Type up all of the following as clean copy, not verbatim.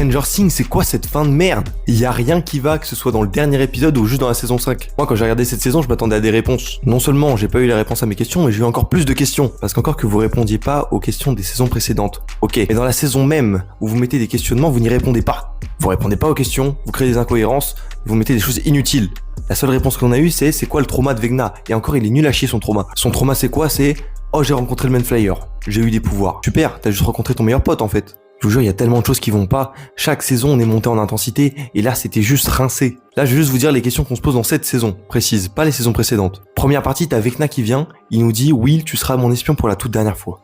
Stranger Things, c'est quoi cette fin de merde? Il y a rien qui va, que ce soit dans le dernier épisode ou juste dans la saison 5. Moi, quand j'ai regardé cette saison, je m'attendais à des réponses. Non seulement j'ai pas eu les réponses à mes questions, mais j'ai eu encore plus de questions. Parce qu'encore que vous répondiez pas aux questions des saisons précédentes. Ok, mais dans la saison même, où vous mettez des questionnements, vous n'y répondez pas. Vous répondez pas aux questions, vous créez des incohérences, vous mettez des choses inutiles. La seule réponse qu'on a eue, c'est quoi le trauma de Vecna? Et encore, il est nul à chier son trauma. Son trauma, c'est quoi? C'est oh, j'ai rencontré le Manflyer, j'ai eu des pouvoirs. Super, t'as juste rencontré ton meilleur pote en fait. Je vous jure, il y a tellement de choses qui vont pas. Chaque saison, on est monté en intensité, et là, c'était juste rincé. Là, je vais juste vous dire les questions qu'on se pose dans cette saison précise, pas les saisons précédentes. Première partie, t'as Vecna qui vient, il nous dit Will, tu seras mon espion pour la toute dernière fois.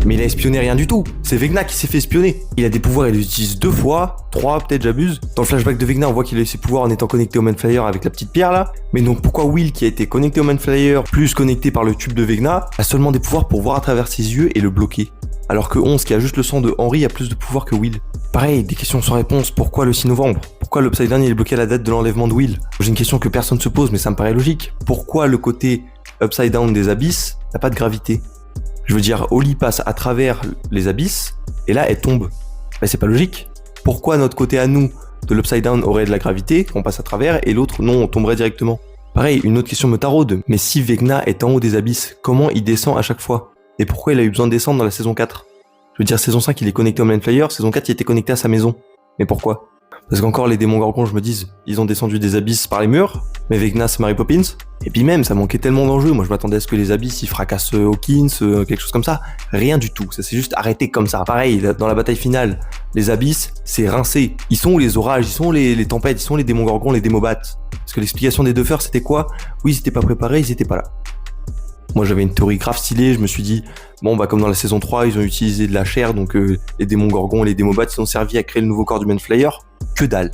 Mais il a espionné rien du tout. C'est Vecna qui s'est fait espionner. Il a des pouvoirs, il les utilise 2 fois, 3 peut-être, j'abuse. Dans le flashback de Vecna, on voit qu'il a eu ses pouvoirs en étant connecté au Manflyer avec la petite pierre là. Mais donc pourquoi Will, qui a été connecté au Manflyer, plus connecté par le tube de Vecna, a seulement des pouvoirs pour voir à travers ses yeux et le bloquer? Alors que 11, qui a juste le sang de Henry, a plus de pouvoirs que Will. Pareil, des questions sans réponse. Pourquoi le 6 novembre? Pourquoi l'Upside Down il est bloqué à la date de l'enlèvement de Will? J'ai une question que personne se pose, mais ça me paraît logique. Pourquoi le côté Upside Down des abysses n'a pas de gravité? Je veux dire, Holly passe à travers les abysses, et là, elle tombe. Mais c'est pas logique. Pourquoi notre côté à nous, de l'Upside Down, aurait de la gravité, qu'on passe à travers, et l'autre, non, on tomberait directement? Pareil, une autre question me taraude. Mais si Vecna est en haut des abysses, comment il descend à chaque fois? Et pourquoi il a eu besoin de descendre dans la saison 4? Je veux dire, saison 5, il est connecté au Manflyer, saison 4, il était connecté à sa maison. Mais pourquoi? Parce qu'encore, les démons gorgons, je me dis, ils ont descendu des abysses par les murs, mais Vecna, c'est Mary Poppins. Et puis même, ça manquait tellement d'enjeux. Moi, je m'attendais à ce que les abysses, ils fracassent Hawkins, quelque chose comme ça. Rien du tout. Ça s'est juste arrêté comme ça. Pareil, dans la bataille finale, les abysses, c'est rincé. Ils sont où les orages? Ils sont où les tempêtes? Ils sont où les démons gorgons, les démobats? Parce que l'explication des Duffers, c'était quoi? Oui, ils étaient pas préparés, ils étaient pas là. Moi, j'avais une théorie grave stylée, je me suis dit, bon, bah, comme dans la saison 3, ils ont utilisé de la chair, donc les démons gorgons et les démobats, ils ont servi à créer le nouveau corps du Manflyer. Que dalle.